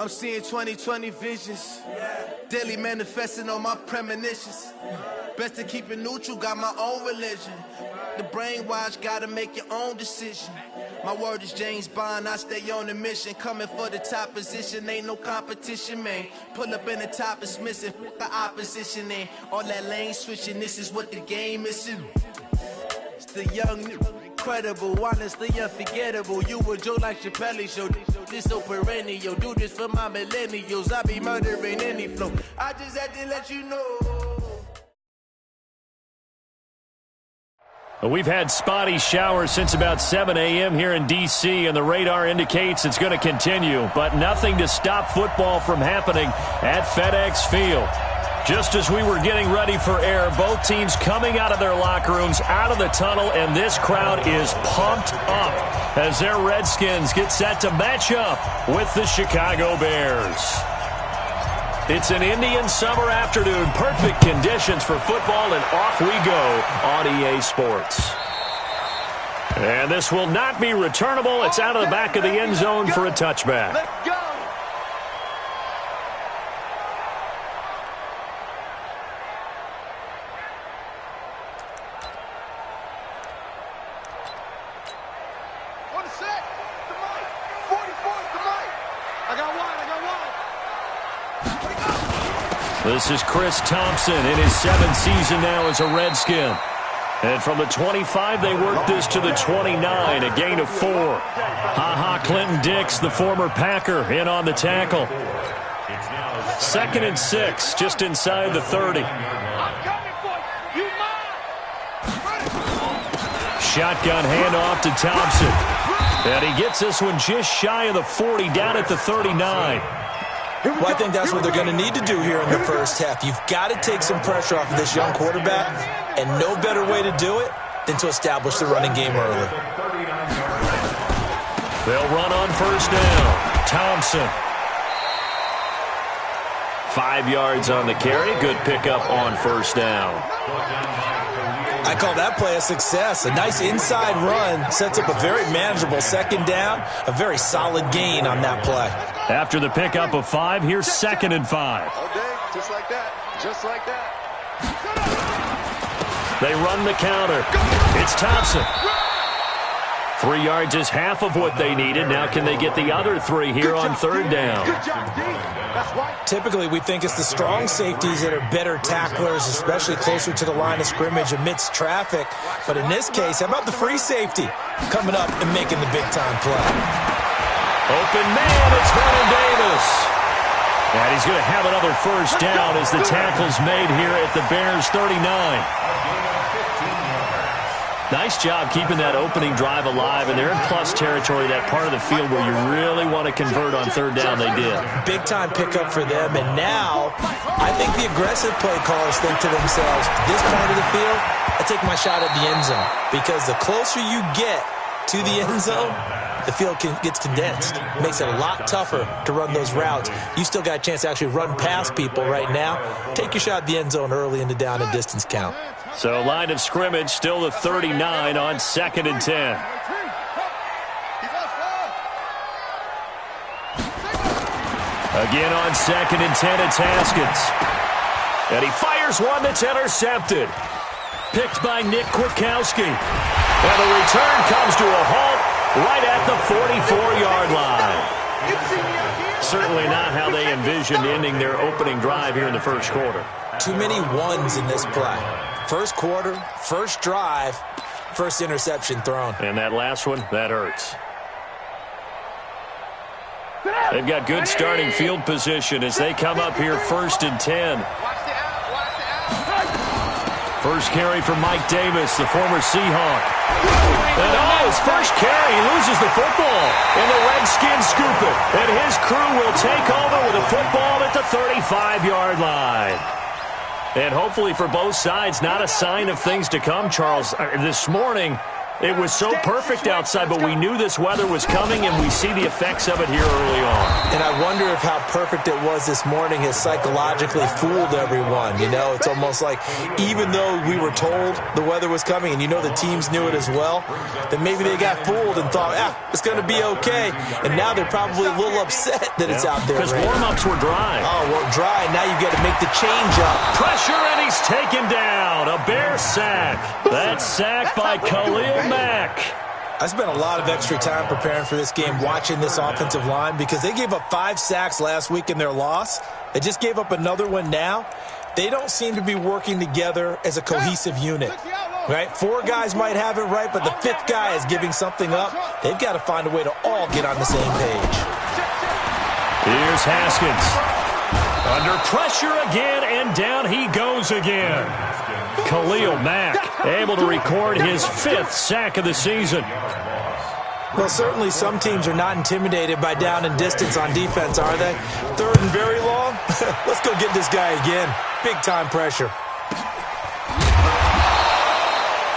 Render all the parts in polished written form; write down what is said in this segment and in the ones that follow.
I'm seeing 20/20 visions. Daily manifesting on my premonitions. Best to keep it neutral, got my own religion. The brainwash, gotta make your own decision. My word is James Bond, I stay on the mission. Coming for the top position, ain't no competition, man. Pull up in the top, it's missing, the opposition in. All that lane switching, this is what the game is. It's the young, incredible, honestly unforgettable. You a joke like Chappelle show. This so perennial, do this for my millennials. I be murdering any flow. I just had to let you know. We've had spotty showers since about 7 a.m. here in D.C., and the radar indicates it's going to continue, but nothing to stop football from happening at FedEx Field. Just as we were getting ready for air, both teams coming out of their locker rooms, out of the tunnel, and this crowd is pumped up as their Redskins get set to match up with the Chicago Bears. It's an Indian summer afternoon, perfect conditions for football, and off we go on EA Sports. And this will not be returnable. It's out of the back of the end zone for a touchback. Let's go. This is Chris Thompson in his 7th season now as a Redskin. And from the 25, they work this to the 29, a gain of 4. Ha-ha, Clinton Dix, the former Packer, in on the tackle. 2nd and 6, just inside the 30. Shotgun handoff to Thompson. And he gets this one just shy of the 40, down at the 39. Well, I think that's what they're going to need to do here in the first half. You've got to take some pressure off of this young quarterback, and no better way to do it than to establish the running game early. They'll run on first down. Thompson. 5 yards on the carry. Good pickup on first down. I call that play a success. A nice inside run sets up a very manageable second down. A very solid gain on that play. After the pickup of 5, here's 2nd and 5. Okay, just like that. Just like that. They run the counter. It's Thompson. 3 yards is half of what they needed. Now can they get the other 3 here on third down? Good job, D. That's right. Typically, we think it's the strong safeties that are better tacklers, especially closer to the line of scrimmage amidst traffic. But in this case, how about the free safety coming up and making the big-time play? Open man, it's Vernon Davis. And he's going to have another first down as the tackle's made here at the Bears 39. Nice job keeping that opening drive alive, and they're in plus territory, that part of the field where you really want to convert on third down. They did. Big-time pickup for them, and now I think the aggressive play callers think to themselves, this part of the field, I take my shot at the end zone, because the closer you get to the end zone, the field gets condensed. It makes it a lot tougher to run those routes. You still got a chance to actually run past people right now. Take your shot at the end zone early in the down and distance count. So line of scrimmage still the 39 on 2nd and 10. Again on 2nd and 10, it's Haskins. And he fires one that's intercepted. Picked by Nick Kwiatkowski. And the return comes to a halt right at the 44-yard line. Certainly not how they envisioned ending their opening drive here in the first quarter. Too many ones in this play. First quarter, first drive, first interception thrown. And that last one, that hurts. They've got good starting field position as they come up here 1st and 10. First carry for Mike Davis, the former Seahawk. And his first carry, he loses the football. And the Redskins scoop it. And his crew will take over with a football at the 35-yard line. And hopefully for both sides, not a sign of things to come, Charles. This morning, It was so perfect outside, but we knew this weather was coming, and we see the effects of it here early on. And I wonder if how perfect it was this morning has psychologically fooled everyone. You know, it's almost like even though we were told the weather was coming, and you know the teams knew it as well, that maybe they got fooled and thought, it's going to be okay. And now they're probably a little upset that it's out there. Because warm-ups were dry. Oh, well, dry. Now you got to make the change up. Pressure, and he's taken down. A Bear sack. That sack by Khalil Mack. I spent a lot of extra time preparing for this game watching this offensive line because they gave up 5 sacks last week in their loss. They just gave up another one now. They don't seem to be working together as a cohesive unit. Right? 4 guys might have it right, but the 5th guy is giving something up. They've got to find a way to all get on the same page. Here's Haskins. Under pressure again, and down he goes again. Khalil Mack able to record his 5th sack of the season. Well, certainly some teams are not intimidated by down and distance on defense, are they? 3rd and very long? Let's go get this guy again. Big-time pressure.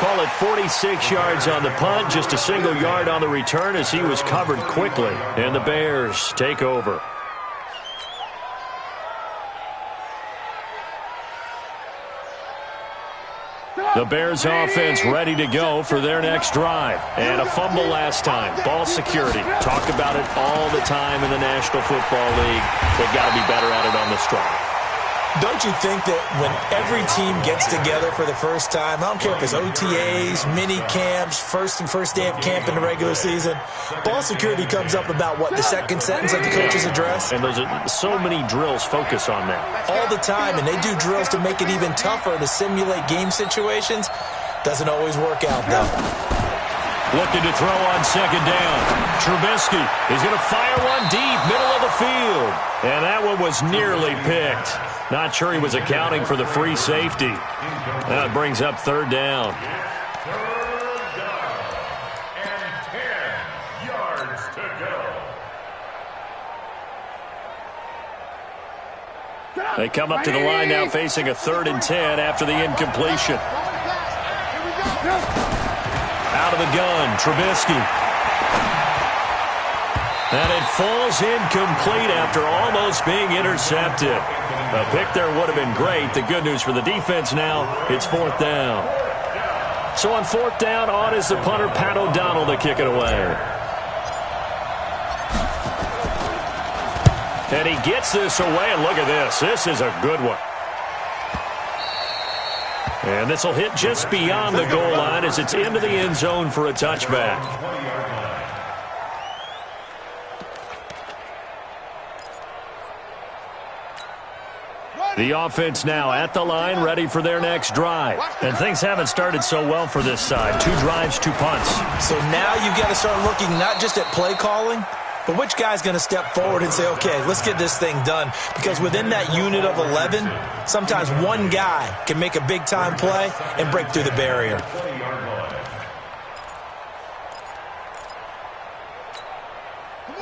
Call it 46 yards on the punt, just a single yard on the return as he was covered quickly. And the Bears take over. The Bears offense ready to go for their next drive. And a fumble last time. Ball security. Talk about it all the time in the National Football League. They've got to be better at it on this drive. Don't you think that when every team gets together for the first time, I don't care if it's OTAs, mini camps, first day of camp in the regular season, ball security comes up about, what, the second sentence of the coach's address? And those are so many drills focus on that. All the time, and they do drills to make it even tougher to simulate game situations. Doesn't always work out, though. Looking to throw on second down. Trubisky is going to fire one deep, middle of the field. And that one was nearly picked. Not sure he was accounting for the free safety. Now it brings up 3rd down. 3rd down and 10 yards to go. They come up to the line now facing a 3rd and 10 after the incompletion. Out of the gun, Trubisky. And it falls incomplete after almost being intercepted. A pick there would have been great. The good news for the defense now, it's 4th down. So on 4th down, on is the punter, Pat O'Donnell, to kick it away. And he gets this away, and look at this. This is a good one. And this will hit just beyond the goal line as it's into the end zone for a touchback. The offense now at the line, ready for their next drive. And things haven't started so well for this side. 2 drives, 2 punts. So now you've got to start looking not just at play calling, but which guy's going to step forward and say, okay, let's get this thing done. Because within that unit of 11, sometimes one guy can make a big-time play and break through the barrier.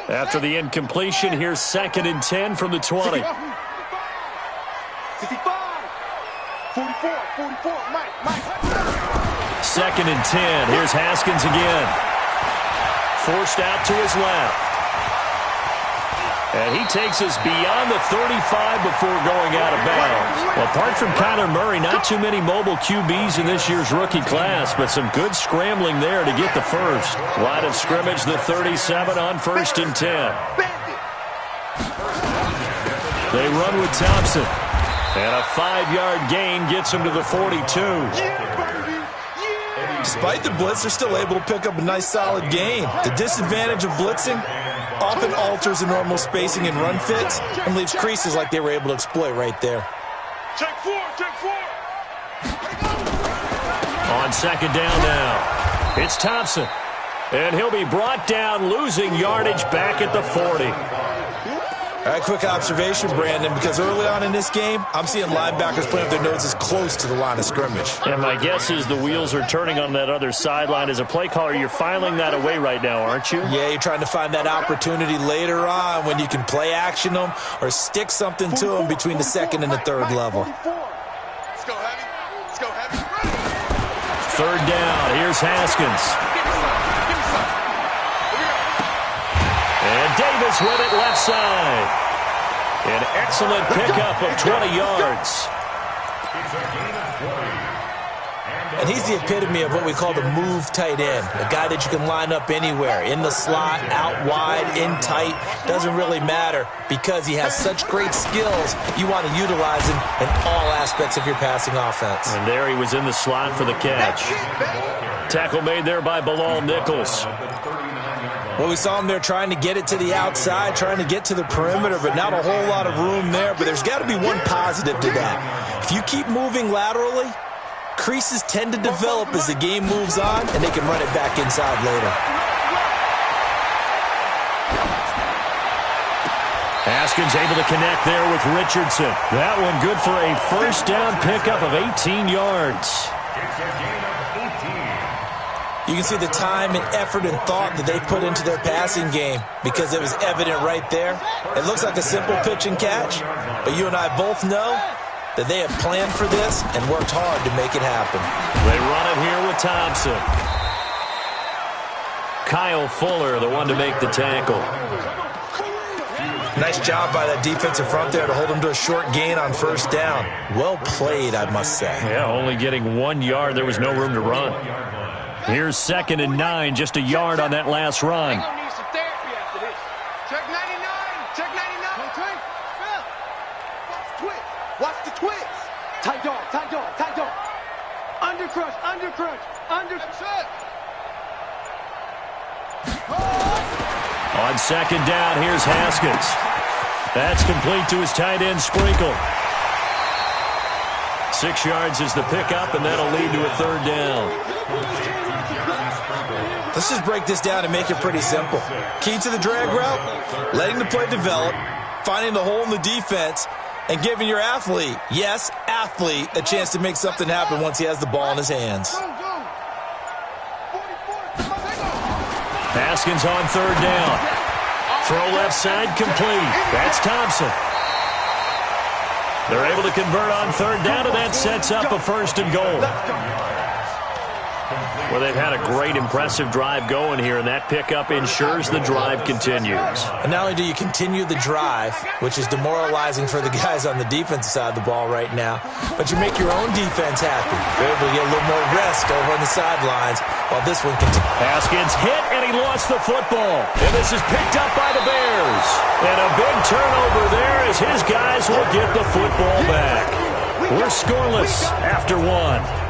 After the incompletion, here's 2nd and 10 from the 20. 2nd and 10. Here's Haskins again. Forced out to his left. And he takes us beyond the 35 before going out of bounds. Well, apart from Kyler Murray, not too many mobile QBs in this year's rookie class, but some good scrambling there to get the first. Line of scrimmage, the 37 on 1st and 10. They run with Thompson. And a 5-yard gain gets him to the 42. Despite the blitz, they're still able to pick up a nice solid gain. The disadvantage of blitzing often alters the normal spacing and run fits and leaves creases like they were able to exploit right there. Check 4. On 2nd down now, it's Thompson. And he'll be brought down, losing yardage back at the 40. All right, quick observation, Brandon, because early on in this game, I'm seeing linebackers putting up their noses close to the line of scrimmage. And my guess is the wheels are turning on that other sideline. As a play caller, you're filing that away right now, aren't you? Yeah, you're trying to find that opportunity later on when you can play action them or stick something to them between the 2nd and the 3rd level. Let's go heavy. 3rd down. Here's Haskins. And Davis with it left side. An excellent pickup of 20 yards. It's a gain of 20. And he's the epitome of what we call the move tight end, a guy that you can line up anywhere, in the slot, out wide, in tight, doesn't really matter because he has such great skills. You want to utilize him in all aspects of your passing offense. And there he was in the slot for the catch. Tackle made there by Bilal Nichols. Well, we saw him there trying to get it to the outside, trying to get to the perimeter, but not a whole lot of room there. But there's got to be one positive to that. If you keep moving laterally, creases tend to develop as the game moves on, and they can run it back inside later. Haskins able to connect there with Richardson. That one good for a first down pickup of 18 yards. It's a gain of 18. You can see the time and effort and thought that they put into their passing game because it was evident right there. It looks like a simple pitch and catch, but you and I both know that they have planned for this and worked hard to make it happen. They run it here with Thompson. Kyle Fuller, the one to make the tackle. Nice job by that defensive front there to hold him to a short gain on first down. Well played, I must say. Yeah, only getting 1 yard. There was no room to run. Here's 2nd and 9, just a yard on that last run. They're gonna need some therapy after this. Check 99. Check 99. Phil. Watch the twist. Watch the twist. Tight dog, tight dog, tight dog. Under crunch, under crunch, under. On 2nd down, here's Haskins. That's complete to his tight end, Sprinkle. 6 yards is the pickup, and that'll lead to a 3rd down. Let's just break this down and make it pretty simple. Key to the drag route, letting the play develop, finding the hole in the defense, and giving your athlete, yes, athlete, a chance to make something happen once he has the ball in his hands. Haskins on 3rd down. Throw left side complete. That's Thompson. They're able to convert on 3rd down, and that sets up a 1st and goal. Well, they've had a great, impressive drive going here, and that pickup ensures the drive continues. And not only do you continue the drive, which is demoralizing for the guys on the defensive side of the ball right now, but you make your own defense happy. You're able to get a little more rest over on the sidelines while this one continues. Haskins hit, and he lost the football. And this is picked up by the Bears. And a big turnover there as his guys will get the football back. We're scoreless after 1.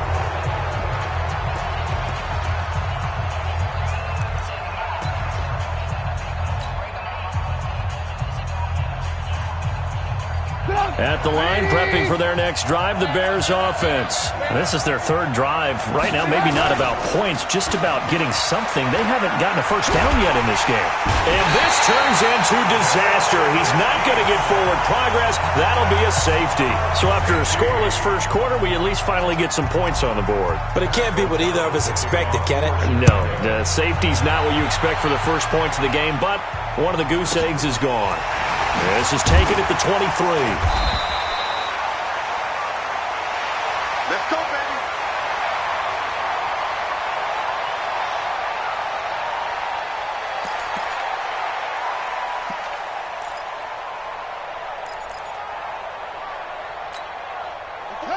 At the line, prepping for their next drive, the Bears offense. This is their 3rd drive. Right now, maybe not about points, just about getting something. They haven't gotten a first down yet in this game. And this turns into disaster. He's not going to get forward progress. That'll be a safety. So after a scoreless first quarter, we at least finally get some points on the board. But it can't be what either of us expected, can it? No, the safety's not what you expect for the first points of the game, but one of the goose eggs is gone. This is taken at the 23. Let's go, baby.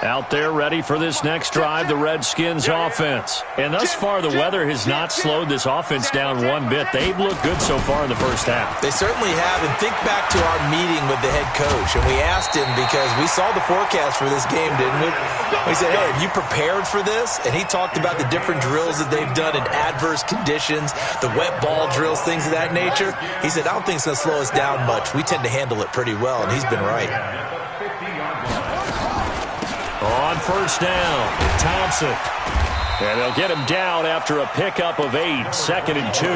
Out there ready for this next drive, the Redskins offense. And thus far, the weather has not slowed this offense down one bit. They've looked good so far in the first half. They certainly have. And think back to our meeting with the head coach. And we asked him because we saw the forecast for this game, didn't we? We said, hey, have you prepared for this? And he talked about the different drills that they've done in adverse conditions, the wet ball drills, things of that nature. He said, I don't think it's going to slow us down much. We tend to handle it pretty well, and he's been right. On first down, Thompson. And they'll get him down after a pickup of 8, 2nd and 2.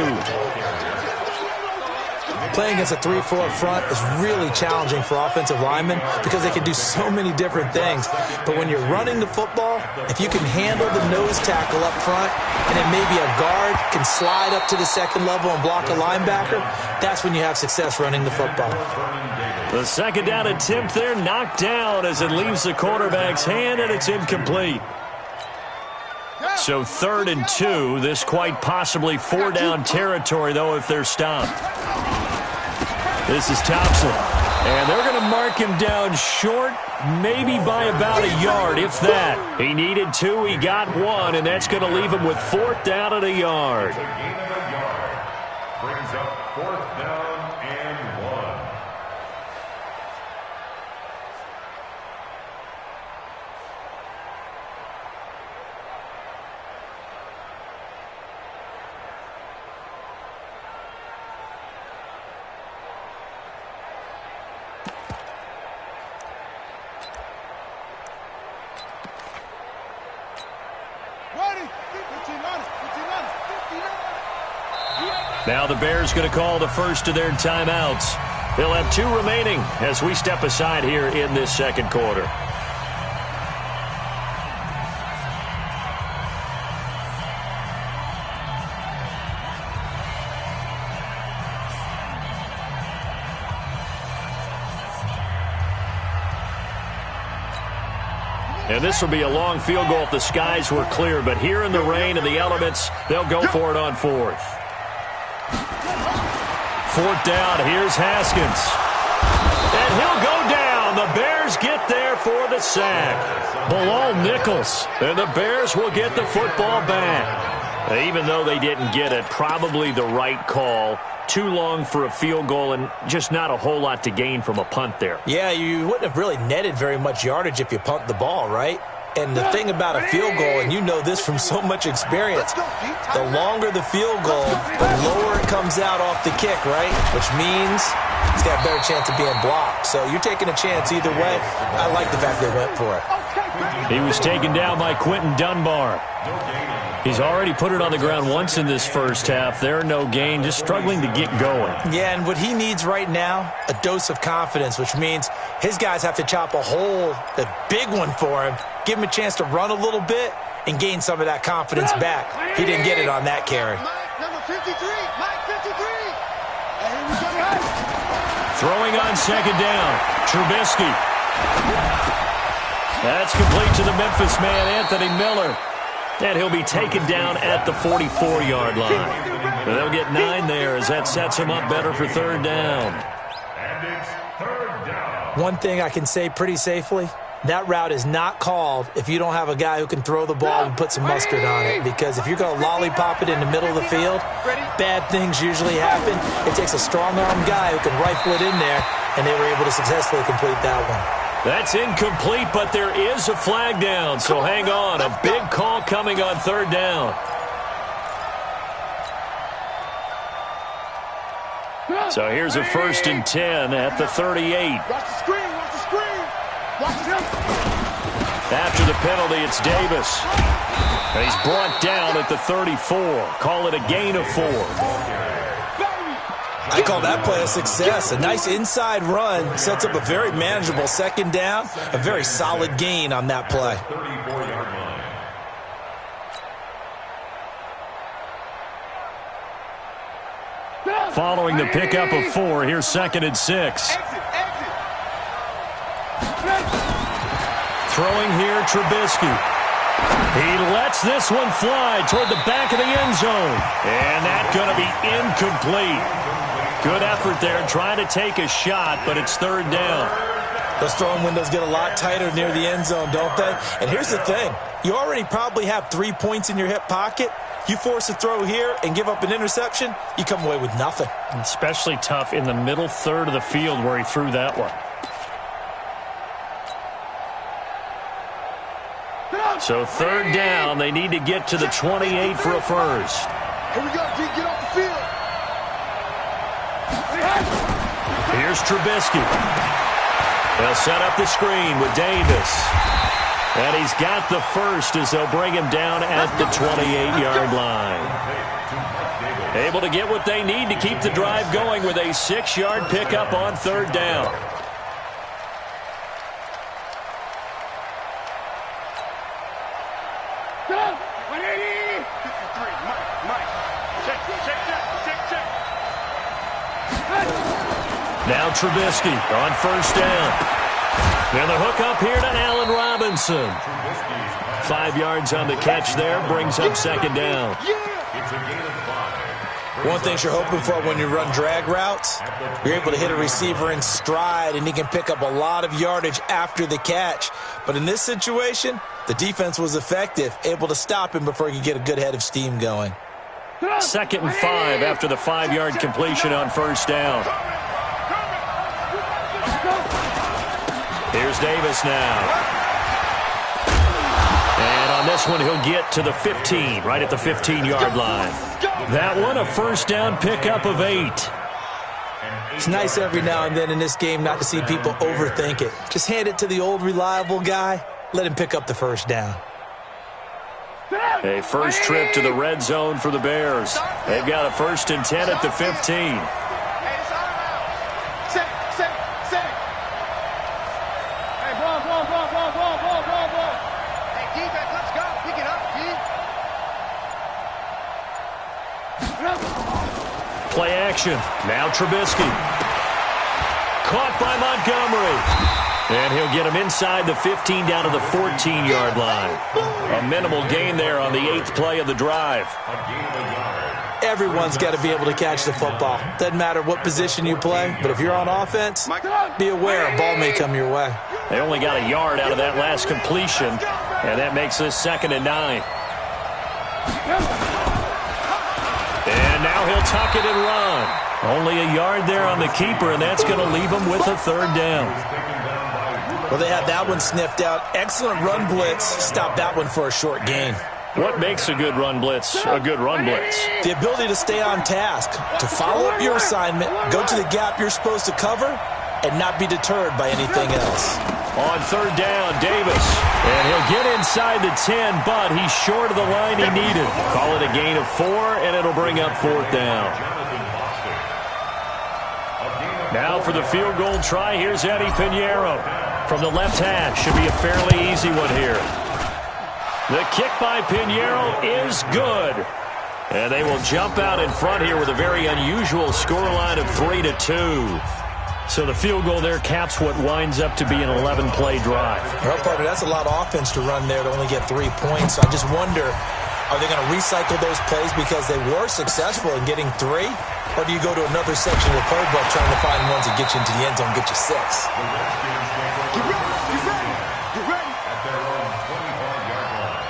Playing against a 3-4 front is really challenging for offensive linemen because they can do so many different things. But when you're running the football, if you can handle the nose tackle up front and then maybe a guard can slide up to the 2nd level and block a linebacker, that's when you have success running the football. The 2nd down attempt there knocked down as it leaves the quarterback's hand, and it's incomplete. So 3rd and 2, this quite possibly 4-down territory, though, if they're stopped. This is Thompson. And they're going to mark him down short, maybe by about a yard, if that. He needed 2, he got 1, and that's going to leave him with 4th down and a yard. It's a gain of a yard. Brings up 4th down and 1. Now the Bears going to call the first of their timeouts. They'll have 2 remaining as we step aside here in this second quarter. And this will be a long field goal if the skies were clear. But here in the rain and the elements, they'll go for it on 4th. 4th down. Here's Haskins. And he'll go down. The Bears get there for the sack. Bilal Nichols. And the Bears will get the football back. Even though they didn't get it, probably the right call. Too long for a field goal and just not a whole lot to gain from a punt there. Yeah, you wouldn't have really netted very much yardage if you pumped the ball, right? And the thing about a field goal, and you know this from so much experience, the longer the field goal, the lower it comes out off the kick, right? Which means it's got a better chance of being blocked. So you're taking a chance either way. I like the fact they went for it. He was taken down by Quentin Dunbar. He's already put it on the ground once in this first half. There, no gain, just struggling to get going. Yeah, and what he needs right now, a dose of confidence, which means his guys have to chop a hole, a big one for him, give him a chance to run a little bit and gain some of that confidence back. He didn't get it on that carry. Number 53, Mike 53. Throwing on second down, Trubisky. That's complete to the Memphis man, Anthony Miller. And he'll be taken down at the 44-yard line. They'll get 9 there as that sets him up better for 3rd down. And it's 3rd down. One thing I can say pretty safely, that route is not called if you don't have a guy who can throw the ball and put some mustard on it. Because if you're going to lollipop it in the middle of the field, bad things usually happen. It takes a strong-arm guy who can rifle it in there, and they were able to successfully complete that one. That's incomplete, but there is a flag down, so hang on. A big call coming on 3rd down. So here's a 1st and 10 at the 38. Watch the screen, watch the screen. Watch the After the penalty, it's Davis. And he's brought down at the 34. Call it a gain of 4. I call that play a success. A nice inside run sets up a very manageable 2nd down. A very solid gain on that play. 34-yard line. Following the pickup of 4, here's 2nd and 6. Throwing here, Trubisky. He lets this one fly toward the back of the end zone. And that's going to be incomplete. Good effort there, trying to take a shot, but it's 3rd down. Those throwing windows get a lot tighter near the end zone, don't they? And here's the thing. You already probably have 3 points in your hip pocket. You force a throw here and give up an interception, you come away with nothing. Especially tough in the middle third of the field where he threw that one. So 3rd down, they need to get to the 28 for a first. Here we go, G, get off the field. Here's Trubisky. They'll set up the screen with Davis. And he's got the first as they'll bring him down at the 28-yard line. Able to get what they need to keep the drive going with a 6-yard pickup on 3rd down. Now Trubisky on 1st down. And the hook up here to Allen Robinson. 5 yards on the catch there, brings up 2nd down. It's a gain of 5. One thing you're hoping for when you run drag routes, you're able to hit a receiver in stride, and he can pick up a lot of yardage after the catch. But in this situation, the defense was effective, able to stop him before he could get a good head of steam going. 2nd and 5 after the 5-yard completion on first down. Here's Davis now. And on this one, he'll get to the 15, right at the 15-yard line. That one, a first down pickup of 8. It's nice every now and then in this game not to see people overthink it. Just hand it to the old reliable guy. Let him pick up the first down. A first trip to the red zone for the Bears. They've got a 1st and 10 at the 15. Play action. Now Trubisky. Caught by Montgomery. And he'll get him inside the 15 down to the 14-yard line. A minimal gain there on the 8th play of the drive. Everyone's got to be able to catch the football. Doesn't matter what position you play, but if you're on offense, be aware a ball may come your way. They only got a yard out of that last completion, and that makes this 2nd and 9. And now he'll tuck it and run. Only a yard there on the keeper, and that's going to leave him with a 3rd down. Well, they had that one sniffed out. Excellent run blitz. Stop that one for a short gain. What makes a good run blitz a good run blitz? The ability to stay on task, to follow up your assignment, go to the gap you're supposed to cover, and not be deterred by anything else. On 3rd down, Davis. And he'll get inside the 10, but he's short of the line he needed. Call it a gain of 4, and it'll bring up 4th down. Now for the field goal try, here's Eddie Pinheiro. From the left hash, should be a fairly easy one here. The kick by Pinheiro is good. And they will jump out in front here with a very unusual scoreline of 3-2. So the field goal there caps what winds up to be an 11-play drive. Well, partner, that's a lot of offense to run there to only get 3 points. I just wonder, are they going to recycle those plays because they were successful in getting 3? Or do you go to another section of the playbook trying to find ones that get you into the end zone and get you 6? Get ready. At their own 25-yard line.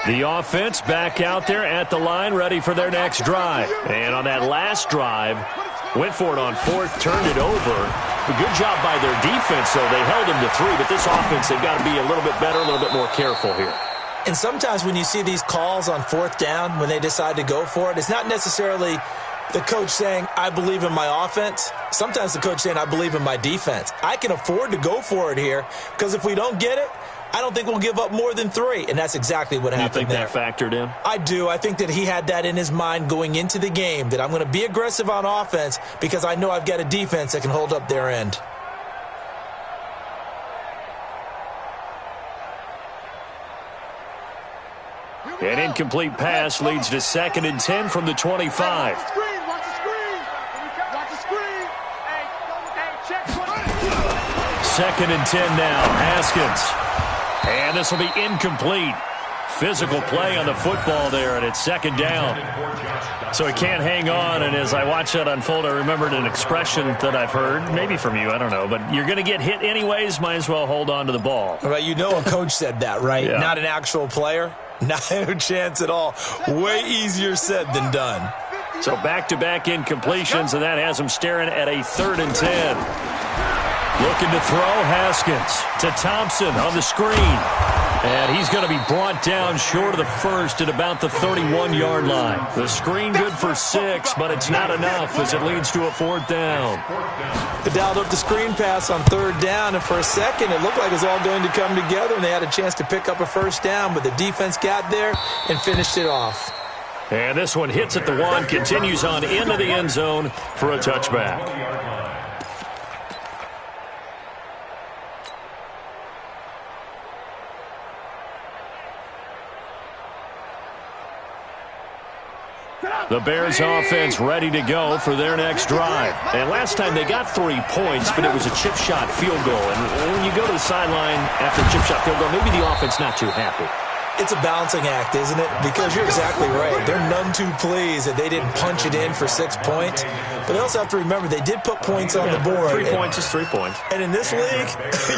The offense back out there at the line, ready for their next drive. And on that last drive, went for it on 4th, turned it over. A good job by their defense, though. They held him to 3, but this offense, they've got to be a little bit better, a little bit more careful here. And sometimes when you see these calls on 4th down, when they decide to go for it, it's not necessarily the coach saying, I believe in my offense. Sometimes the coach saying, I believe in my defense. I can afford to go for it here because if we don't get it, I don't think we'll give up more than 3, and that's exactly what happened there. You think that factored in? I do. I think that he had that in his mind going into the game, that I'm going to be aggressive on offense because I know I've got a defense that can hold up their end. An incomplete pass leads to 2nd and 10 from the 25. Watch the screen. Watch the screen. Hey, check 2nd and 10 now. Haskins. And this will be incomplete. Physical play on the football there, and it's 2nd down. So he can't hang on, and as I watch that unfold, I remembered an expression that I've heard, maybe from you, I don't know, but you're going to get hit anyways, might as well hold on to the ball. Well, you know a coach said that, right? Yeah. Not an actual player. Not a chance at all. Way easier said than done. So back-to-back incompletions, and that has him staring at a 3rd and 10. Looking to throw, Haskins to Thompson on the screen. And he's going to be brought down short of the 1st at about the 31-yard line. The screen good for 6, but it's not enough as it leads to a 4th down. They dialed up the screen pass on 3rd down, and for a second it looked like it was all going to come together, and they had a chance to pick up a 1st down, but the defense got there and finished it off. And this one hits at the 1, continues on into the end zone for a touchback. The Bears offense ready to go for their next drive. And last time they got 3 points, but it was a chip shot field goal. And when you go to the sideline after a chip shot field goal, maybe the offense not too happy. It's a balancing act, isn't it? Because you're exactly right. They're none too pleased that they didn't punch it in for 6 points. But they also have to remember they did put points on the board. 3 points is 3 points. And in this league,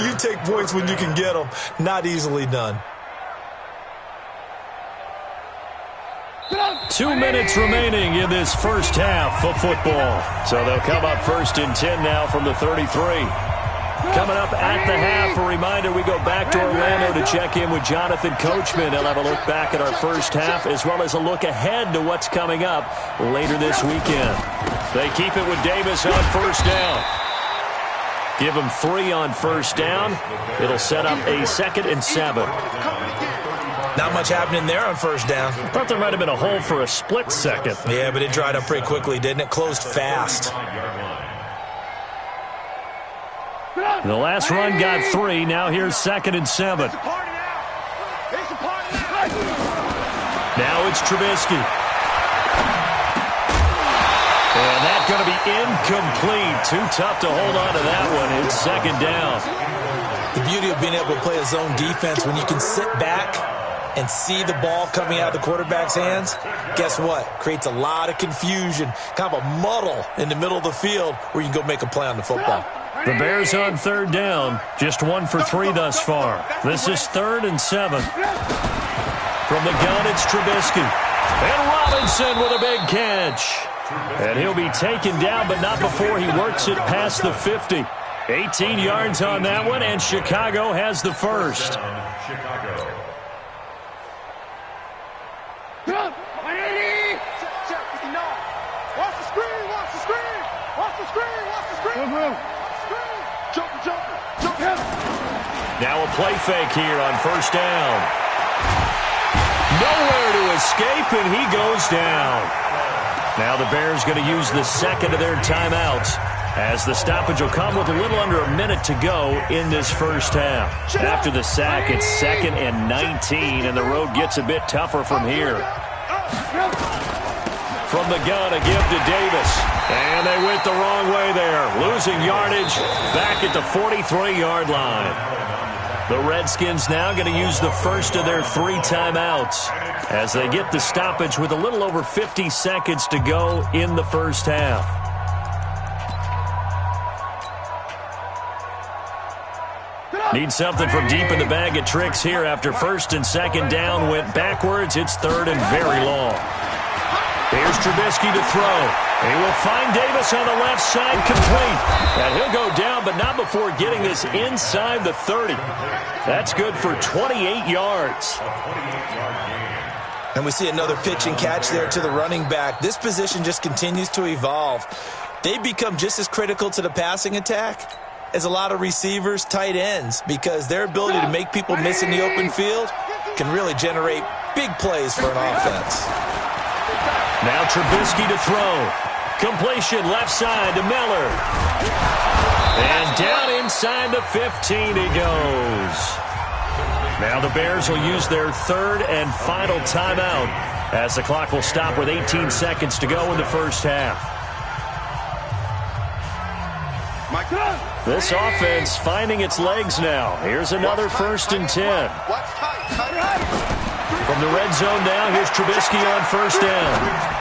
you take points when you can get them. Not easily done. 2 minutes remaining in this first half of football. So they'll come up 1st and 10 now from the 33. Coming up at the half, a reminder, we go back to Orlando to check in with Jonathan Coachman. He'll have a look back at our first half as well as a look ahead to what's coming up later this weekend. They keep it with Davis on first down. Give him 3 on first down. It'll set up a 2nd and 7. Not much happening there on first down. I thought there might have been a hole for a split second. Yeah, but it dried up pretty quickly, didn't it? Closed fast. The last run got 3. Now here's 2nd and 7. Now it's Trubisky. And that's going to be incomplete. Too tough to hold on to that one. It's 2nd down. The beauty of being able to play a zone defense when you can sit back and see the ball coming out of the quarterback's hands, guess what? Creates a lot of confusion, kind of a muddle in the middle of the field where you can go make a play on the football. The Bears on 3rd down, just 1 for 3 thus far. This is 3rd and 7. From the gun, it's Trubisky. And Robinson with a big catch. And he'll be taken down, but not before he works it past the 50. 18 yards on that one, and Chicago has the first. Now a play fake here on first down. Nowhere to escape, and he goes down. Now the Bears going to use the 2nd of their timeouts, as the stoppage will come with a little under a minute to go in this first half. After the sack, it's 2nd and 19, and the road gets a bit tougher from here. From the gun, a give to Davis. And they went the wrong way there. Losing yardage back at the 43-yard line. The Redskins now going to use the first of their 3 timeouts as they get the stoppage with a little over 50 seconds to go in the first half. Need something from deep in the bag of tricks here after 1st and 2nd down went backwards. It's 3rd and very long. Here's Trubisky to throw. He will find Davis on the left side, complete. And he'll go down, but not before getting this inside the 30. That's good for 28 yards. And we see another pitch and catch there to the running back. This position just continues to evolve. They become just as critical to the passing attack as a lot of receivers, tight ends, because their ability to make people miss in the open field can really generate big plays for an offense. Now Trubisky to throw. Completion left side to Miller. And down inside the 15 he goes. Now the Bears will use their 3rd and final timeout as the clock will stop with 18 seconds to go in the first half. This offense finding its legs now. Here's another 1st and 10. From the red zone now, here's Trubisky on first down.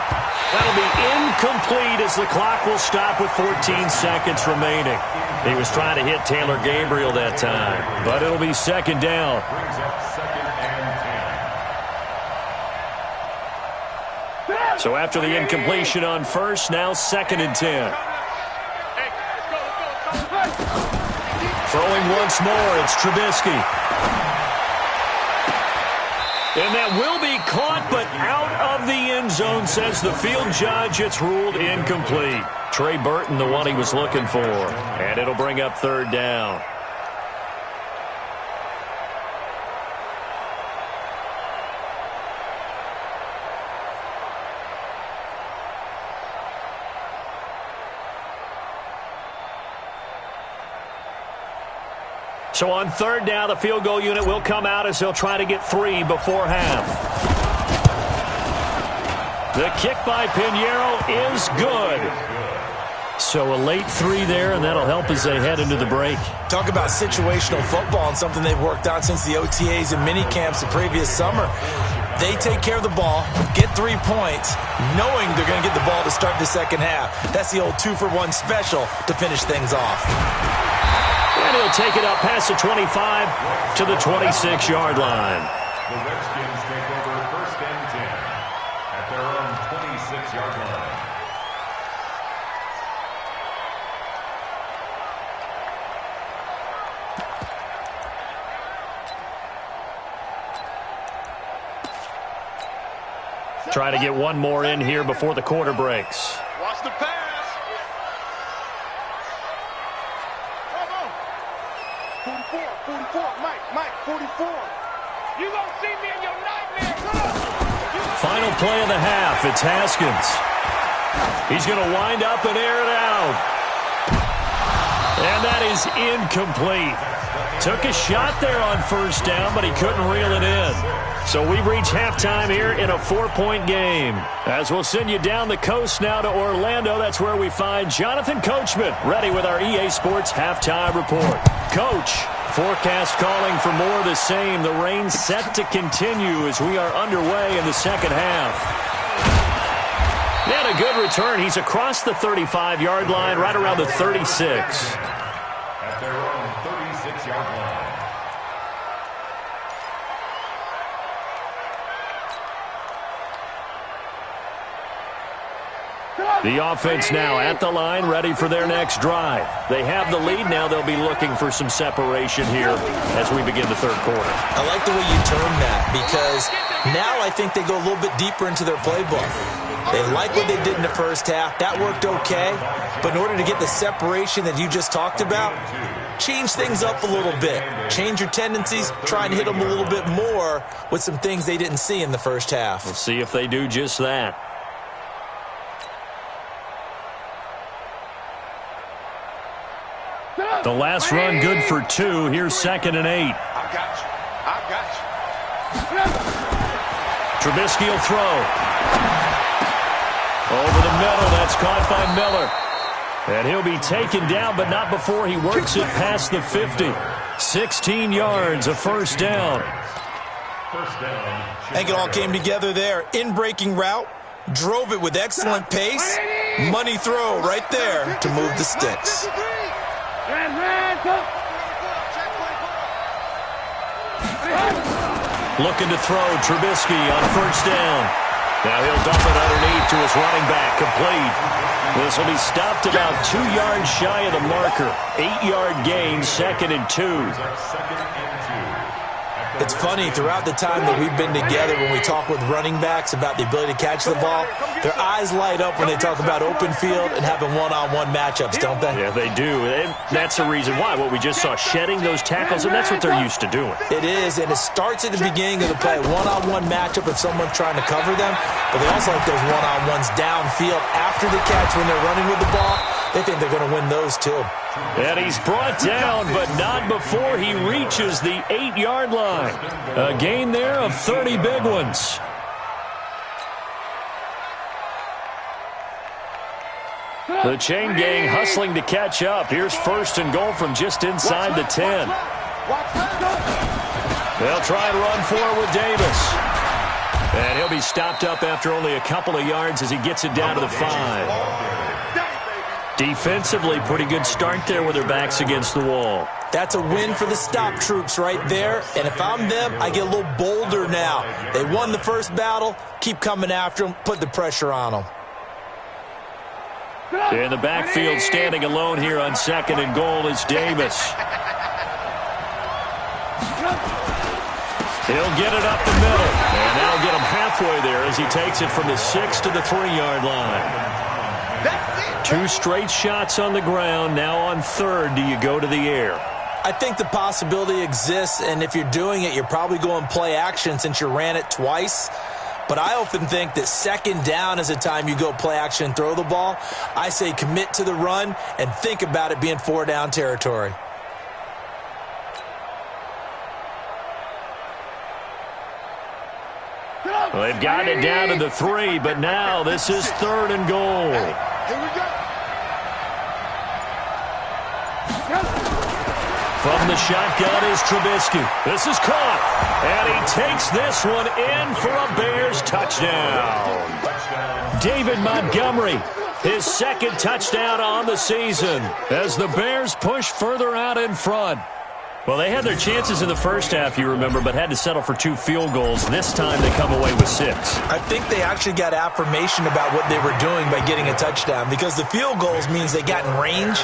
That'll be incomplete as the clock will stop with 14 seconds remaining. He was trying to hit Taylor Gabriel that time, but it'll be 2nd down. So after the incompletion on first, now 2nd and 10. Throwing once more, it's Trubisky. And that will be caught, but out of the end zone, says the field judge. It's ruled incomplete. Trey Burton, the one he was looking for. And it'll bring up 3rd down. So on 3rd down, the field goal unit will come out as they'll try to get 3 before half. The kick by Pinheiro is good. So a late 3 there, and that'll help as they head into the break. Talk about situational football and something they've worked on since the OTAs and mini camps the previous summer. They take care of the ball, get 3 points, knowing they're going to get the ball to start the second half. That's the old 2-for-1 special to finish things off. And he'll take it up past the 25 to the 26-yard line. The Redskins take over 1st and 10 at their own 26-yard line. Try to get one more in here before the quarter breaks. Watch the pass. 44, Mike, 44. You gonna see me in your nightmare. Final play of the half. It's Haskins. He's going to wind up and air it out. And that is incomplete. Took a shot there on 1st down, but he couldn't reel it in. So we've reached halftime here in a 4-point game. As we'll send you down the coast now to Orlando, that's where we find Jonathan Coachman ready with our EA Sports Halftime Report. Coach, forecast calling for more of the same. The rain set to continue as we are underway in the second half. And a good return. He's across the 35-yard line, right around the 36. At their own 36-yard line. The offense now at the line, ready for their next drive. They have the lead. Now they'll be looking for some separation here as we begin the third quarter. I like the way you term that, because now I think they go a little bit deeper into their playbook. They like what they did in the first half. That worked okay. But in order to get the separation that you just talked about, change things up a little bit. Change your tendencies. Try and hit them a little bit more with some things they didn't see in the first half. We'll see if they do just that. The last run good for 2. Here's 2nd and 8. I got you. Trubisky will throw. Over the middle. That's caught by Miller. And he'll be taken down, but not before he works it past the 50. 16 yards, a 1st down. I think it all came together there. In-breaking route. Drove it with excellent pace. Money throw right there to move the sticks. Looking to throw Trubisky on 1st down. Now he'll dump it underneath to his running back, complete. This will be stopped about 2 yards shy of the marker. 8-yard gain, 2nd and 2. It's funny, throughout the time that we've been together, when we talk with running backs about the ability to catch the ball, their eyes light up when they talk about open field and having one-on-one matchups, don't they? Yeah, they do. And that's the reason why. What we just saw, shedding those tackles, and that's what they're used to doing. It is, and it starts at the beginning of the play. One-on-one matchup if someone's trying to cover them, but they also like those one-on-ones downfield after the catch when they're running with the ball. They think they're going to win those, too. And he's brought down, but not before he reaches the 8-yard line. A gain there of 30 big ones. The chain gang hustling to catch up. Here's 1st and goal from just inside the 10. They'll try and run for it with Davis. And he'll be stopped up after only a couple of yards as he gets it down to the 5. Defensively, pretty good start there with their backs against the wall. That's a win for the stop troops right there. And if I'm them, I get a little bolder now. They won the first battle. Keep coming after them. Put the pressure on them. In the backfield, standing alone here on 2nd and goal is Davis. He'll get it up the middle. And that'll get him halfway there as he takes it from the 6 to the 3-yard line. 2 straight shots on the ground. Now on 3rd, do you go to the air? I think the possibility exists, and if you're doing it, you're probably going play action since you ran it twice. But I often think that 2nd down is the time you go play action and throw the ball. I say commit to the run and think about it being 4-down territory. Well, they've gotten it down to the 3, but now this is 3rd and goal. Here we go. From the shotgun is Trubisky. This is caught, and he takes this one in for a Bears touchdown. David Montgomery, his 2nd touchdown on the season as the Bears push further out in front. Well, they had their chances in the first half, you remember, but had to settle for 2 field goals. This time they come away with 6. I think they actually got affirmation about what they were doing by getting a touchdown, because the field goals means they got in range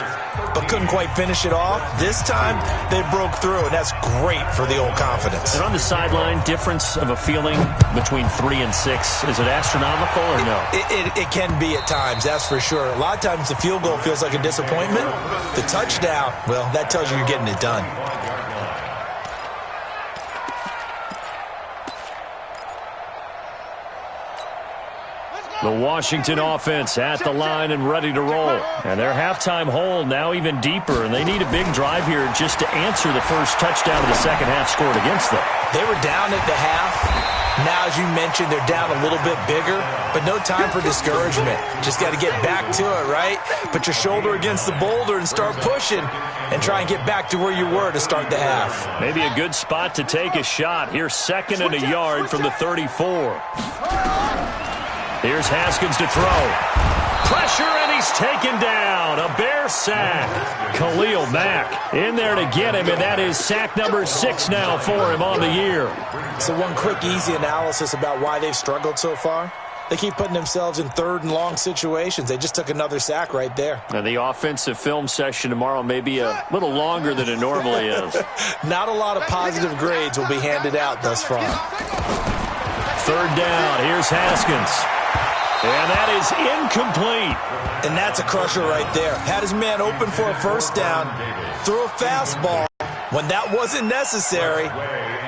but couldn't quite finish it off. This time they broke through, and that's great for the old confidence. And on the sideline, difference of a feeling between 3 and 6, is it astronomical or no? It can be at times, that's for sure. A lot of times the field goal feels like a disappointment. The touchdown, well, that tells you you're getting it done. The Washington offense at the line and ready to roll. And their halftime hole now even deeper, and they need a big drive here just to answer the first touchdown of the second half scored against them. They were down at the half. Now, as you mentioned, they're down a little bit bigger, but no time for discouragement. Just got to get back to it, right? Put your shoulder against the boulder and start pushing and try and get back to where you were to start the half. Maybe a good spot to take a shot. Here's 2nd and a yard from the 34. Here's Haskins to throw. Pressure, and he's taken down. A Bear sack. Khalil Mack in there to get him, and that is sack number 6 now for him on the year. So one quick, easy analysis about why they've struggled so far. They keep putting themselves in 3rd and long situations. They just took another sack right there. And the offensive film session tomorrow may be a little longer than it normally is. Not a lot of positive grades will be handed out thus far. 3rd down. Here's Haskins. And that is incomplete. And that's a crusher right there. Had his man open for a first down, threw a fastball. When that wasn't necessary,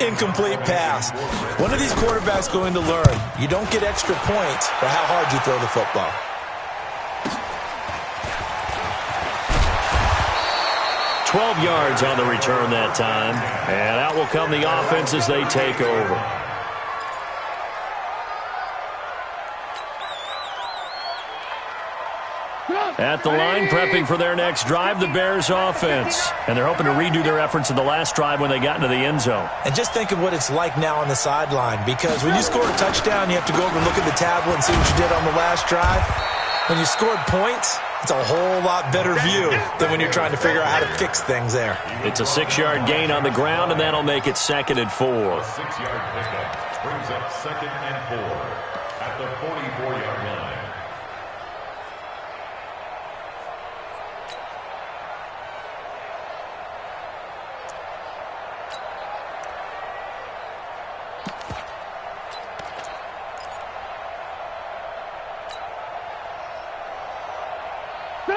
incomplete pass. When are these quarterbacks going to learn? You don't get extra points for how hard you throw the football. $12 yards on the return that time. And out will come the offense as they take over. At the line, prepping for their next drive, the Bears offense. And they're hoping to redo their efforts in the last drive when they got into the end zone. And just think of what it's like now on the sideline, because when you score a touchdown, you have to go over and look at the tablet and see what you did on the last drive. When you scored points, it's a whole lot better view than when you're trying to figure out how to fix things there. It's a 6-yard gain on the ground, and that'll make it 2nd and 4. 6-yard pickup brings up 2nd and 4 at the 44-yard line.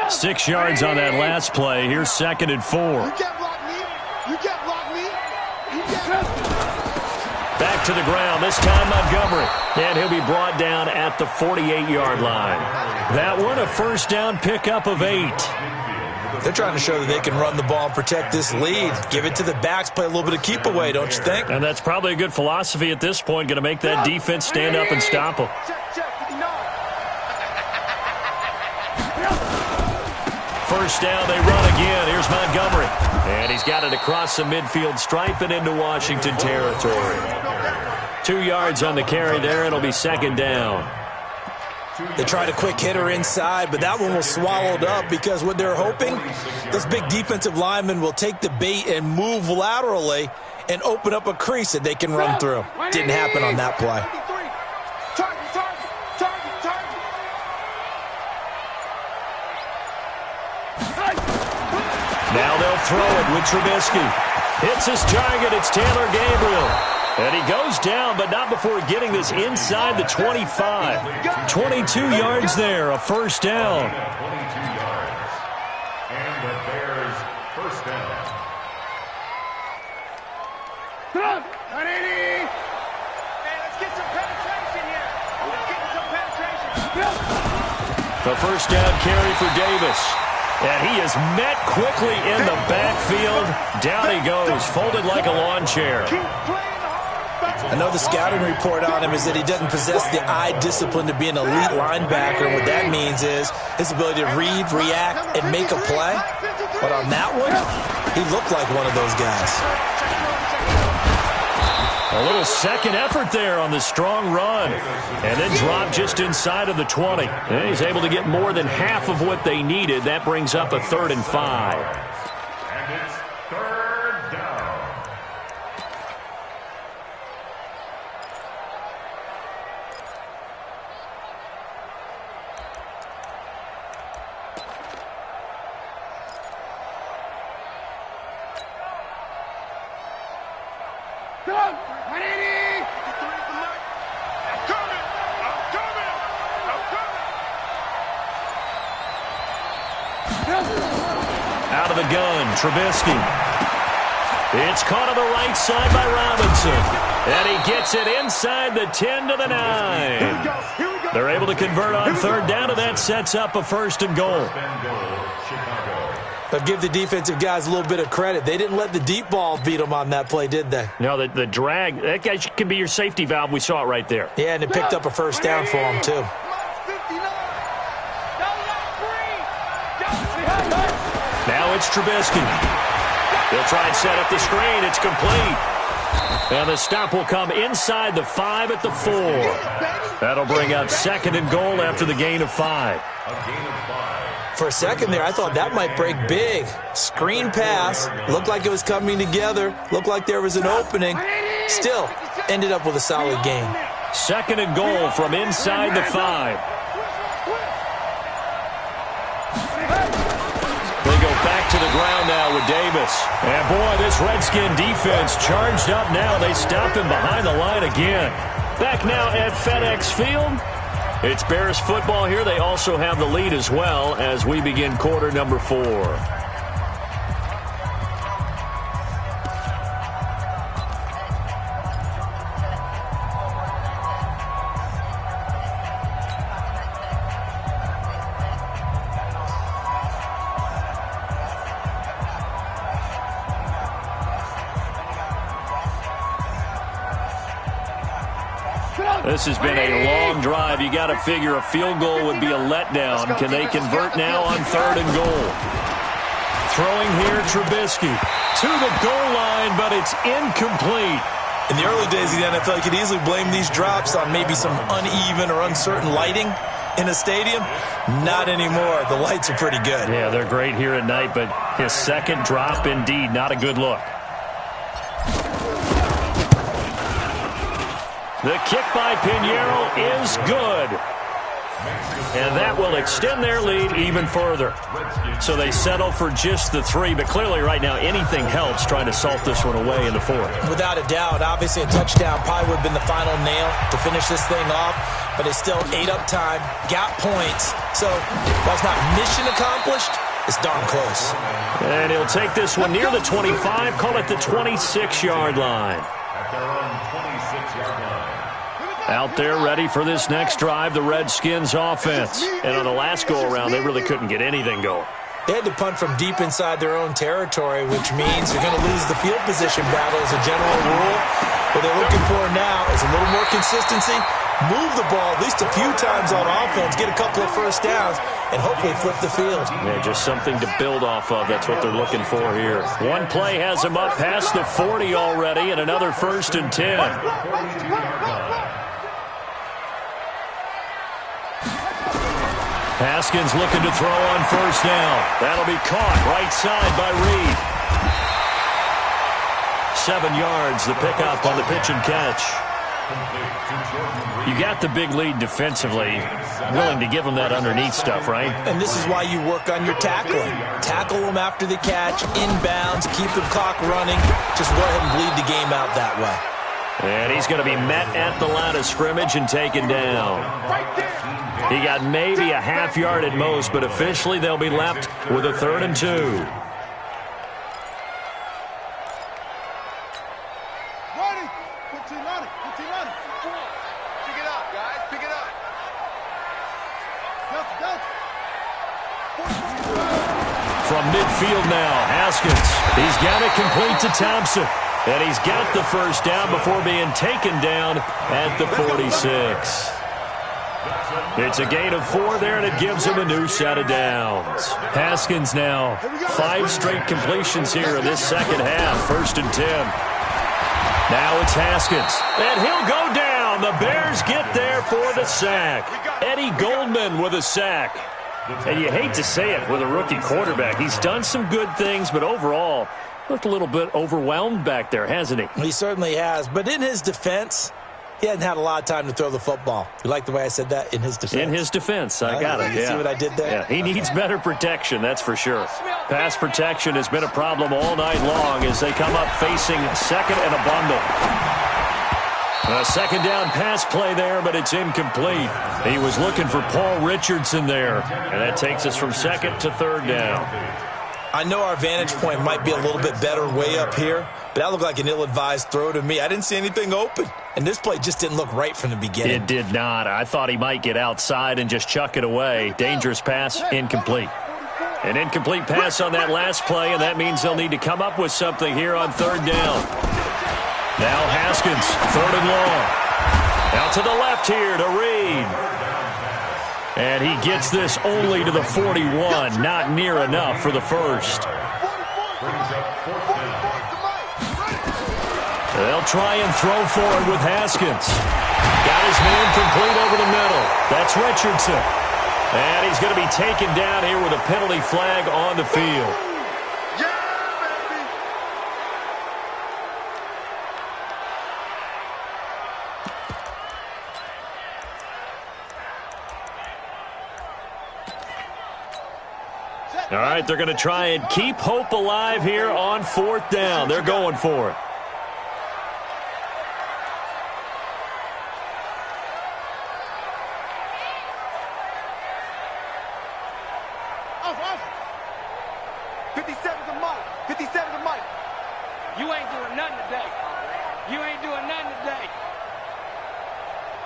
Six yards on that last play. Here's 2nd and 4. You can't block me. You can't block me. You can't. Back to the ground, this time Montgomery. And he'll be brought down at the 48-yard line. That one, a first down pickup of 8. They're trying to show that they can run the ball and protect this lead. Give it to the backs, play a little bit of keep away, don't you think? And that's probably a good philosophy at this point, going to make that defense stand up and stop them. First down, they run again. Here's Montgomery. And he's got it across the midfield stripe and into Washington territory. 2 yards on the carry there. It'll be 2nd down. They tried a quick hitter inside, but that one was swallowed up because what they're hoping, this big defensive lineman will take the bait and move laterally and open up a crease that they can run through. Didn't happen on that play. Now they'll throw it with Trubisky. Hits his target. It's Taylor Gabriel. And he goes down, but not before getting this inside the 25. 22 yards there, a first down. 22 yards. And the Bears first down. Let's get some penetration here. Let's get some penetration. The first down carry for Davis. And he is met quickly in the backfield. Down he goes, folded like a lawn chair. Keep playing hard. Another scouting report on him is that he doesn't possess the eye discipline to be an elite linebacker. What that means is his ability to read, react, and make a play. But on that one, he looked like one of those guys. A little second effort there on the strong run. And then dropped just inside of the 20. And he's able to get more than half of what they needed. That brings up a 3rd and 5. And it's 3rd down. Out of the gun, Trubisky. It's caught on the right side by Robinson. And he gets it inside the 10 to the 9. They're able to convert on 3rd down, and that sets up a 1st and goal. But give the defensive guys a little bit of credit. They didn't let the deep ball beat them on that play, did they? No, the drag, that guy can be your safety valve. We saw it right there. Yeah, and it picked up a 1st down for him, too. Now it's Trubisky. They'll try and set up the screen. It's complete. And the stop will come inside the 5 at the 4. That'll bring up 2nd and goal after the gain of 5. For a second there, I thought that might break big. Screen pass. Looked like it was coming together. Looked like there was an opening. Still, ended up with a solid gain. 2nd and goal from inside the 5. They go back to the ground now with Davis. And boy, this Redskin defense charged up now. They stop him behind the line again. Back now at FedEx Field. It's Bears football here. They also have the lead as well as we begin quarter number 4. This has been a long drive. You got to figure a field goal would be a letdown. Can they convert now on 3rd and goal? Throwing here, Trubisky to the goal line, but it's incomplete. In the early days of the NFL, you could easily blame these drops on maybe some uneven or uncertain lighting in a stadium. Not anymore. The lights are pretty good. Yeah, they're great here at night, but his second drop, indeed, not a good look. The kick by Pinheiro is good. And that will extend their lead even further. So they settle for just the 3, but clearly right now anything helps trying to salt this one away in the 4th. Without a doubt, obviously a touchdown probably would have been the final nail to finish this thing off, but it's still ate up time, got points. So while it's not mission accomplished, it's darn close. And he'll take this one near the 25, call it the 26-yard line. At their own 26-yard line. Out there ready for this next drive, the Redskins offense. And on the last go-around, they really couldn't get anything going. They had to punt from deep inside their own territory, which means they're going to lose the field position battle as a general rule. What they're looking for now is a little more consistency, move the ball at least a few times on offense, get a couple of 1st downs, and hopefully flip the field. Yeah, just something to build off of. That's what they're looking for here. One play has them up past the 40 already, and another 1st and 10. Haskins looking to throw on 1st down. That'll be caught right side by Reed. 7 yards, the pickup on the pitch and catch. You got the big lead defensively. Willing to give them that underneath stuff, right? And this is why you work on your tackling. Tackle them after the catch, inbounds, keep the clock running. Just go ahead and bleed the game out that way. And he's going to be met at the line of scrimmage and taken down. He got maybe a half yard at most, but officially they'll be left with a 3rd and 2. Ready? Put your on it. Put your on it. Pick it up, guys. Pick it up. Go. From midfield now, Haskins. He's got it complete to Thompson. And he's got the first down before being taken down at the 46. It's a gain of 4 there, and it gives him a new set of downs. Haskins now, 5 straight completions here in this second half. 1st and 10. Now it's Haskins, and he'll go down. The Bears get there for the sack. Eddie Goldman with a sack. And you hate to say it with a rookie quarterback. He's done some good things, but overall, looked a little bit overwhelmed back there, hasn't he? He certainly has. But in his defense, he hasn't had a lot of time to throw the football. You like the way I said that? In his defense. In his defense. I got it. You see what I did there? Yeah, he needs better protection, that's for sure. Pass protection has been a problem all night long as they come up facing second and a bundle. A second down pass play there, but it's incomplete. He was looking for Paul Richardson there, and that takes us from second to third down. I know our vantage point might be a little bit better way up here, but that looked like an ill-advised throw to me. I didn't see anything open, and this play just didn't look right from the beginning. It did not. I thought he might get outside and just chuck it away. Dangerous pass, incomplete. An incomplete pass on that last play, and that means they'll need to come up with something here on third down. Now Haskins, 3rd and long. Out to the left here to Reed. And he gets this only to the 41. Not near enough for the first. They'll try and throw for it with Haskins. Got his man complete over the middle. That's Richardson. And he's going to be taken down here with a penalty flag on the field. All right, they're going to try and keep hope alive here on 4th down. They're going for it. Off. 57's a mic. 57's a mic. You ain't doing nothing today. You ain't doing nothing today.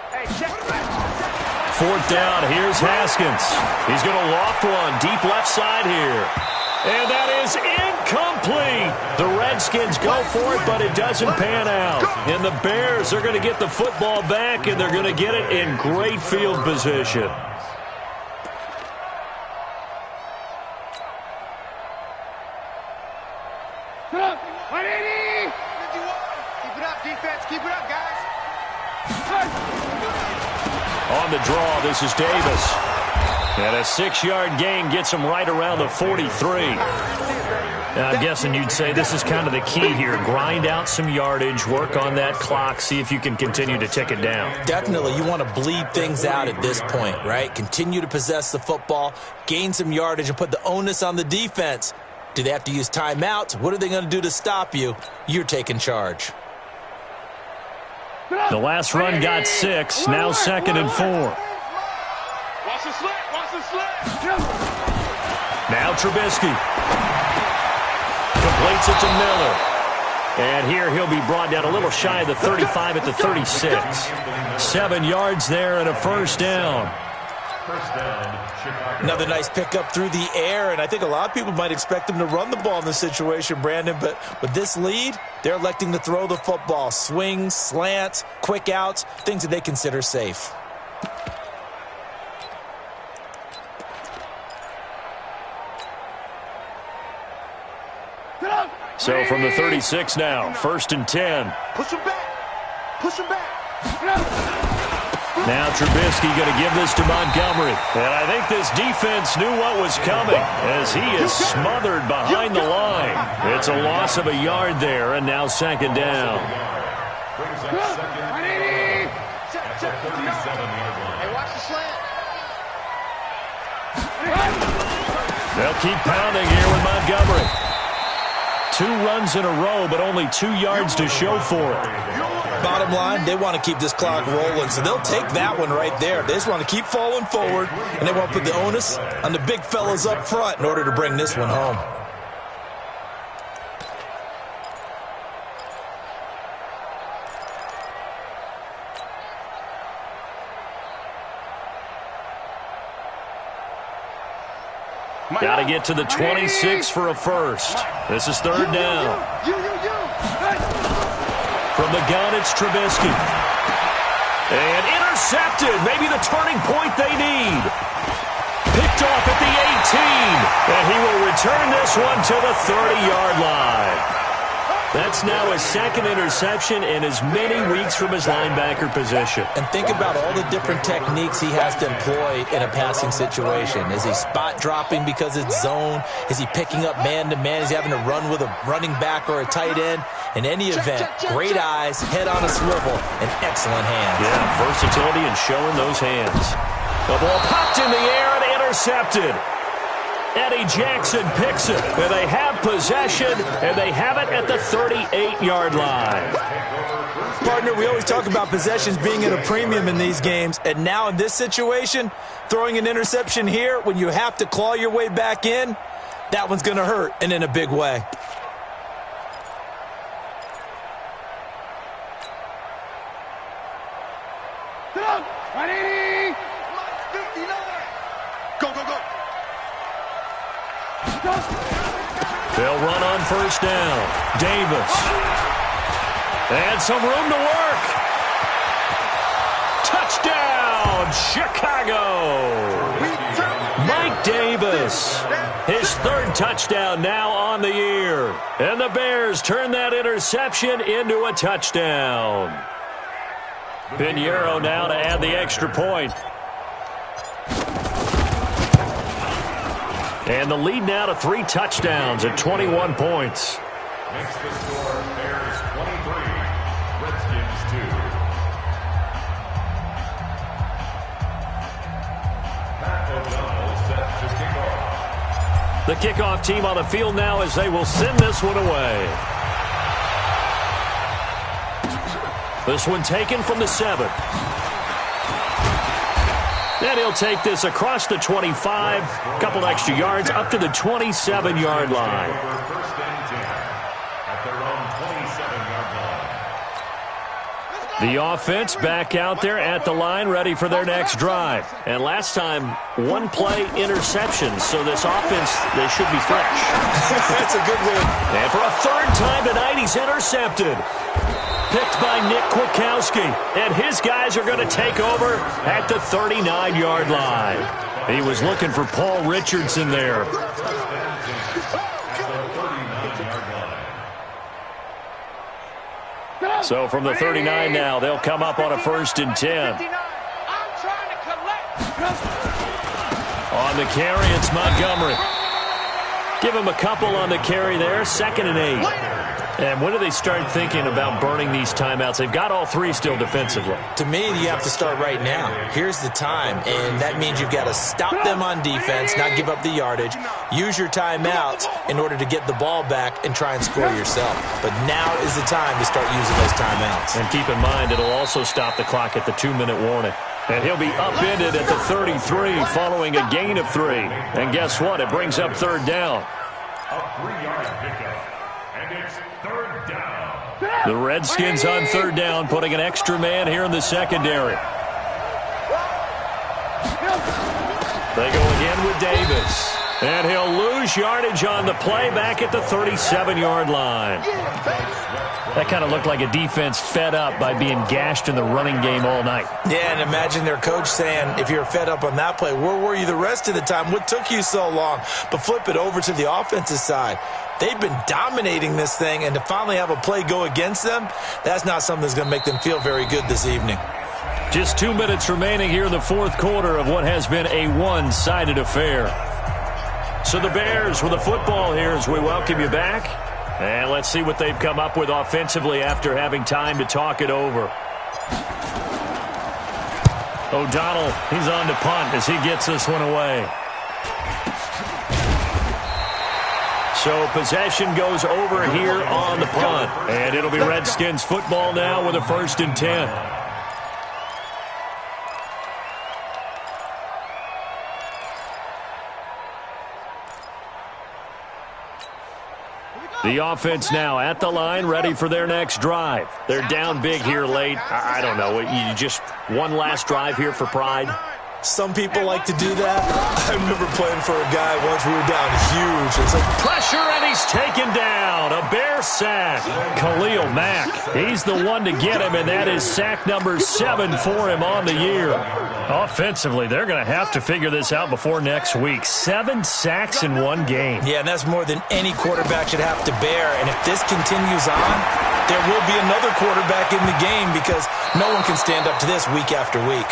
Hey, check it back. 4th down, here's Haskins. He's going to loft one, deep left side here. And that is incomplete. The Redskins go for it, but it doesn't pan out. And the Bears are going to get the football back, and they're going to get it in great field position. Keep it up, defense. Keep it up, guys. On the draw, this is Davis. And a 6-yard gain gets him right around the 43. Now, I'm guessing you'd say this is kind of the key here. Grind out some yardage, work on that clock, see if you can continue to tick it down. Definitely, you want to bleed things out at this point, right? Continue to possess the football, gain some yardage, and put the onus on the defense. Do they have to use timeouts? What are they going to do to stop you? You're taking charge. The last run got 6, now 2nd and 4. Watch the slant. Watch the slant. Now Trubisky. Completes it to Miller. And here he'll be brought down a little shy of the 35 at the 36. 7 yards there and a first down. Another nice pickup through the air, and I think a lot of people might expect them to run the ball in this situation, Brandon, but with this lead, they're electing to throw the football. Swings, slants, quick outs, things that they consider safe. So from the 36 now, 1st and 10. Push him back. Push him back. Now Trubisky going to give this to Montgomery. And I think this defense knew what was coming as he is smothered behind the line. It's a loss of a yard there, and now 2nd down. Hey, watch the slant. They'll keep pounding here with Montgomery. 2 runs in a row, but only 2 yards to show for it. Bottom line, they want to keep this clock rolling, so they'll take that one right there. They just want to keep falling forward, and they want to put the onus on the big fellas up front in order to bring this one home. Got to get to the 26 for a first. This is 3rd down. From the gun, it's Trubisky. And intercepted. Maybe the turning point they need. Picked off at the 18. And he will return this one to the 30-yard line. That's now his second interception in as many weeks from his linebacker position. And think about all the different techniques he has to employ in a passing situation. Is he spot dropping because it's zone? Is he picking up man-to-man? Is he having to run with a running back or a tight end? In any event, great eyes, head on a swivel, and excellent hands. Yeah, versatility and showing those hands. The ball popped in the air and intercepted. Eddie Jackson picks it, and they have possession, and they have it at the 38-yard line. Partner, we always talk about possessions being at a premium in these games, and now in this situation, throwing an interception here when you have to claw your way back in, that one's going to hurt, and in a big way. Ready? Go, go, go. They'll run on first down. Davis. And some room to work. Touchdown, Chicago. Mike Davis. His third touchdown now on the year. And the Bears turn that interception into a touchdown. Pinheiro now to add the extra point. And the lead now to 3 touchdowns at 21 points. Makes the score Bears 23, Redskins 2. Pat O'Donnell set to kick off. The kickoff team on the field now as they will send this one away. This one taken from the 7. And he'll take this across the 25, a couple extra yards, up to the 27-yard line. First and 10 at their own 27-yard line. The offense back out there at the line, ready for their next drive. And last time, one-play interception, so this offense, they should be fresh. That's a good one. And for a third time tonight, he's intercepted. Picked by Nick Kwiatkowski, and his guys are going to take over at the 39-yard line. He was looking for Paul Richardson there. So from the 39 now, they'll come up on a 1st and 10. On the carry, it's Montgomery. Give him a couple on the carry there, 2nd and 8. And when do they start thinking about burning these timeouts? They've got all 3 still defensively. To me, you have to start right now. Here's the time, and that means you've got to stop them on defense, not give up the yardage, use your timeouts in order to get the ball back and try and score yourself. But now is the time to start using those timeouts. And keep in mind, it'll also stop the clock at the 2-minute warning. And he'll be upended at the 33 following a gain of 3. And guess what? It brings up 3rd down. A 3-yard pickup, and it's 3rd down. The Redskins on 3rd down, putting an extra man here in the secondary. They go again with Davis. And he'll lose yardage on the play back at the 37-yard line. That kind of looked like a defense fed up by being gashed in the running game all night. Yeah, and imagine their coach saying, if you're fed up on that play, where were you the rest of the time? What took you so long? But flip it over to the offensive side. They've been dominating this thing, and to finally have a play go against them, that's not something that's going to make them feel very good this evening. Just 2 minutes remaining here in the 4th quarter of what has been a one-sided affair. So the Bears with the football here as we welcome you back. And let's see what they've come up with offensively after having time to talk it over. O'Donnell, he's on to punt as he gets this one away. So possession goes over here on the punt. And it'll be Redskins football now with a 1st and 10. The offense now at the line, ready for their next drive. They're down big here late. I don't know. You just one last drive here for pride? Some people like to do that. I remember playing for a guy once we were down huge. It's like pressure, and he's taken down. A Bear sack. Khalil Mack, he's the one to get him, and that is sack number 7 for him on the year. Offensively, they're going to have to figure this out before next week. 7 sacks in one game. Yeah, and that's more than any quarterback should have to bear. And if this continues on, there will be another quarterback in the game because no one can stand up to this week after week.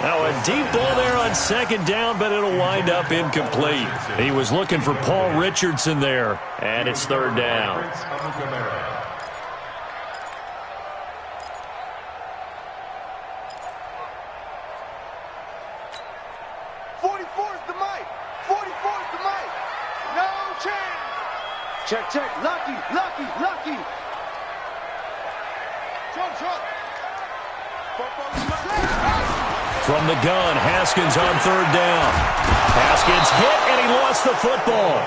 Now a deep ball there on second down, but it'll wind up incomplete. He was looking for Paul Richardson there, and it's third down. 44's the mic. 44's the mic. No chance. Check. Lucky. Trump. From the gun, Haskins on third down. Haskins hit, and he lost the football.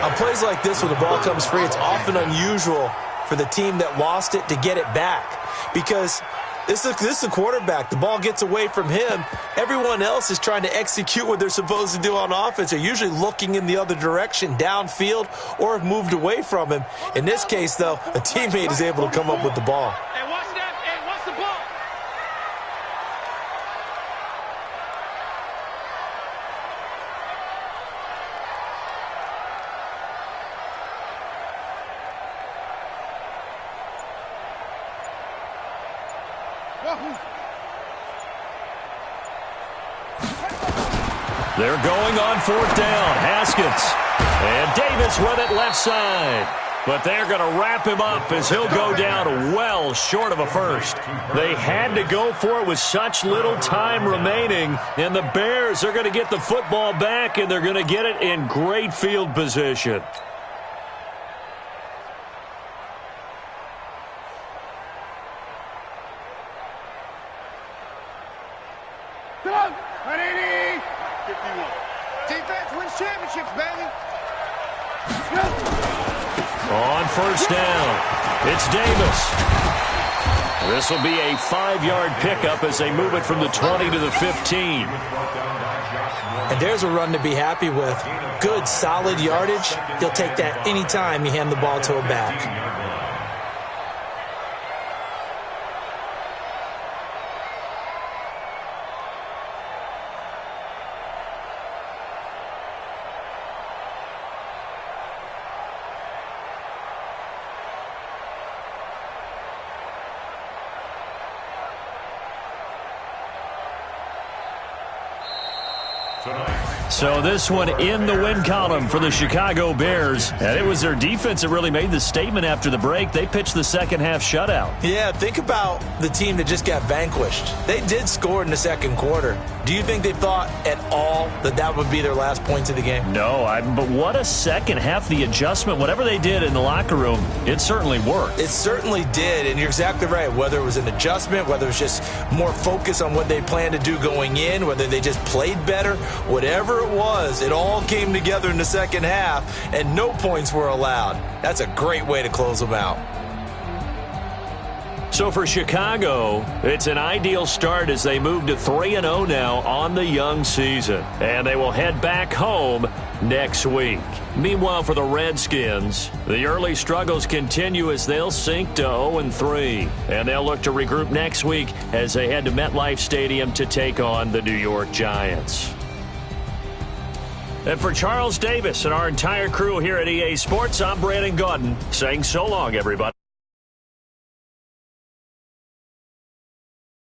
On plays like this where the ball comes free, it's often unusual for the team that lost it to get it back because this is a quarterback. The ball gets away from him. Everyone else is trying to execute what they're supposed to do on offense. They're usually looking in the other direction, downfield, or have moved away from him. In this case, though, a teammate is able to come up with the ball. Hey, watch that. Hey, watch the ball. They're going on fourth down. Haskins. And Davis with it left side. But they're going to wrap him up as he'll go down well short of a first. They had to go for it with such little time remaining. And the Bears are going to get the football back, and they're going to get it in great field position. Defense wins championships, baby. On first down, it's Davis. This will be a 5-yard pickup as they move it from the 20 to the 15. And there's a run to be happy with. Good, solid yardage. He'll take that anytime you hand the ball to a back. So this one in the win column for the Chicago Bears. And it was their defense that really made the statement after the break. They pitched the second half shutout. Yeah, think about the team that just got vanquished. They did score in the second quarter. Do you think they thought at all that that would be their last points of the game? No, but what a second half. The adjustment, whatever they did in the locker room, it certainly worked. It certainly did, and you're exactly right. Whether it was an adjustment, whether it was just more focus on what they planned to do going in, whether they just played better, whatever it was, it all came together in the second half, and no points were allowed. That's a great way to close them out. So for Chicago, it's an ideal start as they move to 3-0 now on the young season. And they will head back home next week. Meanwhile, for the Redskins, the early struggles continue as they'll sink to 0-3. And they'll look to regroup next week as they head to MetLife Stadium to take on the New York Giants. And for Charles Davis and our entire crew here at EA Sports, I'm Brandon Gaudin saying so long, everybody.